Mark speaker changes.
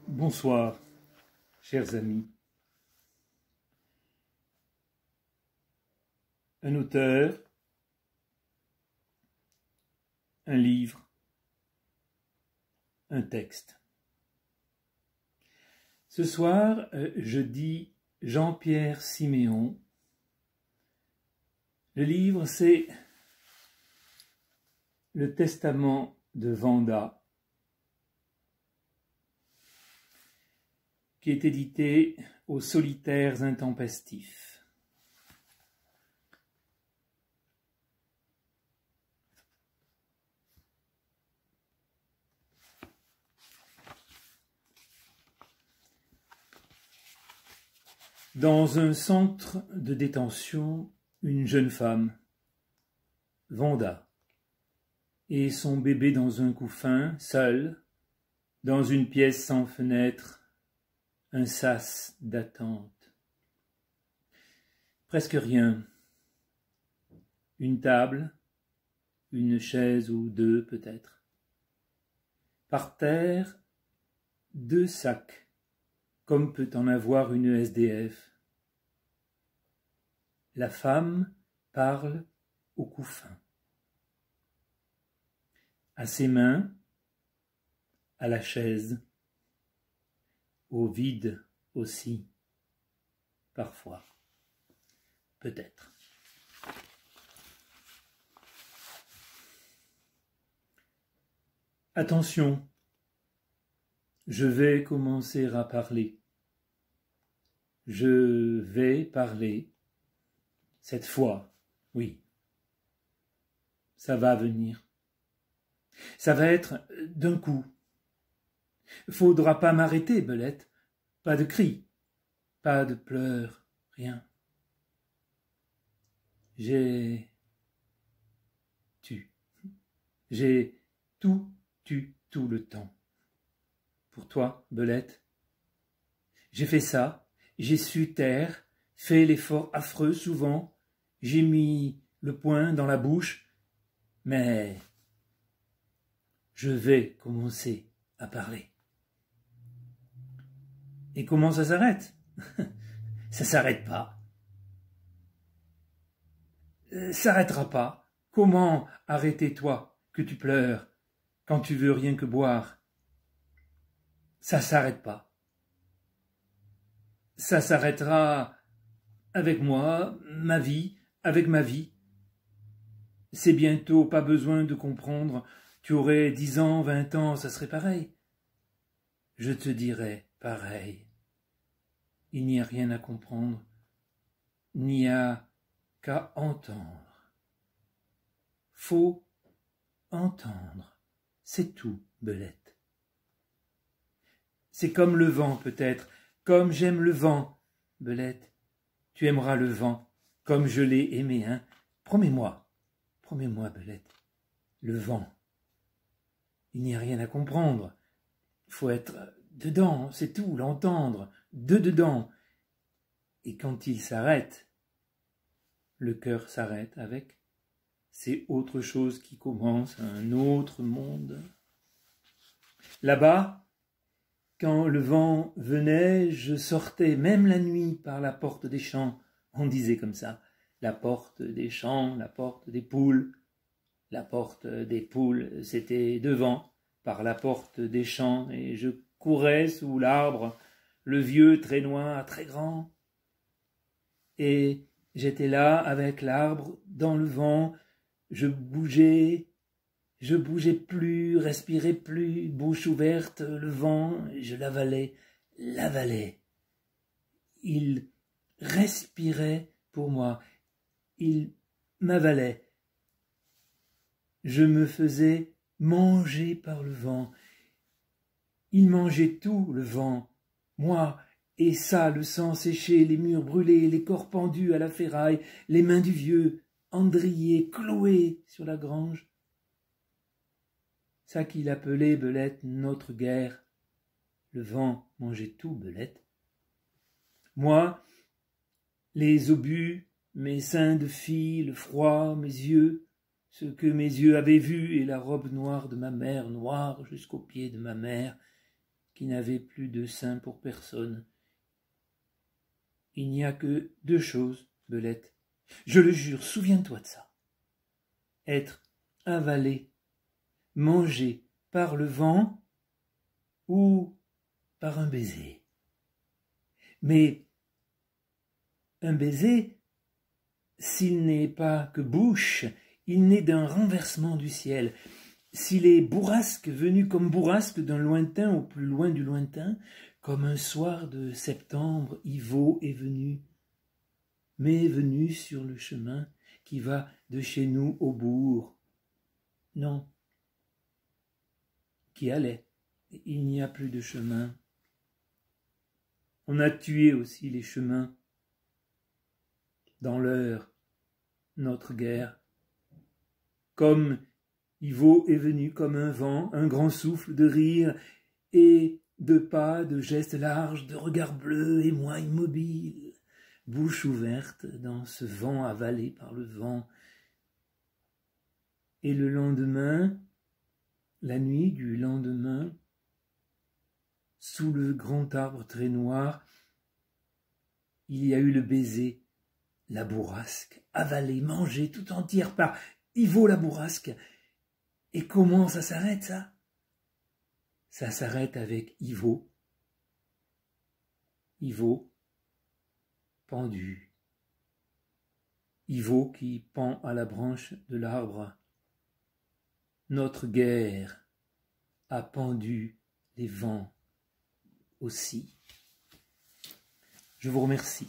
Speaker 1: Bonsoir, chers amis. Un auteur, un livre, un texte. Ce soir, je dis Jean-Pierre Siméon. Le livre, c'est Le Testament de Vanda, qui est édité aux Solitaires Intempestifs. Dans un centre de détention, une jeune femme, Vanda, et son bébé dans un couffin, seul, dans une pièce sans fenêtre, un sas d'attente. Presque rien. Une table, une chaise ou deux peut-être. Par terre, deux sacs, comme peut en avoir une SDF. La femme parle au couffin. À ses mains, à la chaise, au vide aussi, parfois, peut-être. Attention, je vais commencer à parler. Je vais parler, cette fois, oui. Ça va venir. Ça va être d'un coup. Faudra pas m'arrêter, Belette. Pas de cris, pas de pleurs, rien. J'ai tout tu tout le temps. Pour toi, Belette, j'ai fait ça, j'ai su taire, fait l'effort affreux souvent, j'ai mis le poing dans la bouche, mais je vais commencer à parler. Et comment ça s'arrête? Ça s'arrête pas. S'arrêtera pas. Comment arrêter toi que tu pleures quand tu veux rien que boire? Ça s'arrête pas. Ça s'arrêtera avec moi, ma vie, avec ma vie. C'est bientôt pas besoin de comprendre. Tu aurais 10 ans, 20 ans, ça serait pareil. Je te dirais pareil. Il n'y a rien à comprendre, n'y a qu'à entendre. Faut entendre, c'est tout, Belette. C'est comme le vent, peut-être, comme j'aime le vent, Belette. Tu aimeras le vent, comme je l'ai aimé, hein. Promets-moi, Belette, le vent. Il n'y a rien à comprendre. Il faut être dedans, c'est tout, l'entendre, dedans. Et quand il s'arrête, le cœur s'arrête avec. C'est autre chose qui commence, un autre monde. Là-bas, quand le vent venait, je sortais même la nuit par la porte des champs. On disait comme ça, la porte des champs, la porte des poules. La porte des poules, c'était devant, par la porte des champs, et je courais sous l'arbre, le vieux très noir, très grand. Et j'étais là avec l'arbre dans le vent, je bougeais plus, respirais plus, bouche ouverte, le vent, je l'avalais. il respirait pour moi, il m'avalait. Je me faisais manger par le vent. Il mangeait tout, le vent, moi, et ça, le sang séché, les murs brûlés, les corps pendus à la ferraille, les mains du vieux, endriées, clouées sur la grange. Ça qu'il appelait, Belette, notre guerre. Le vent mangeait tout, Belette. Moi, les obus, mes seins de fille, le froid, mes yeux, ce que mes yeux avaient vu, et la robe noire de ma mère, noire jusqu'aux pieds de ma mère, qui n'avait plus de sein pour personne. Il n'y a que deux choses, Belette. Je le jure, souviens-toi de ça. Être avalé, mangé par le vent ou par un baiser. Mais un baiser, s'il n'est pas que bouche, il naît d'un renversement du ciel. S'il est bourrasque, venu comme bourrasque d'un lointain au plus loin du lointain, comme un soir de septembre, Ivo est venu, mais venu sur le chemin qui va de chez nous au bourg. Non, qui allait. Il n'y a plus de chemin. On a tué aussi les chemins dans l'heure, notre guerre. Comme Ivo est venu comme un vent, un grand souffle de rire et de pas, de gestes larges, de regards bleus et moi immobile, bouche ouverte dans ce vent avalé par le vent. Et le lendemain, la nuit du lendemain, sous le grand arbre très noir, il y a eu le baiser, la bourrasque, avalée, mangée tout entière par Ivo la bourrasque. Et comment ça s'arrête, ça? Ça s'arrête avec Ivo. Ivo pendu. Ivo qui pend à la branche de l'arbre. Notre guerre a pendu les vents aussi. Je vous remercie.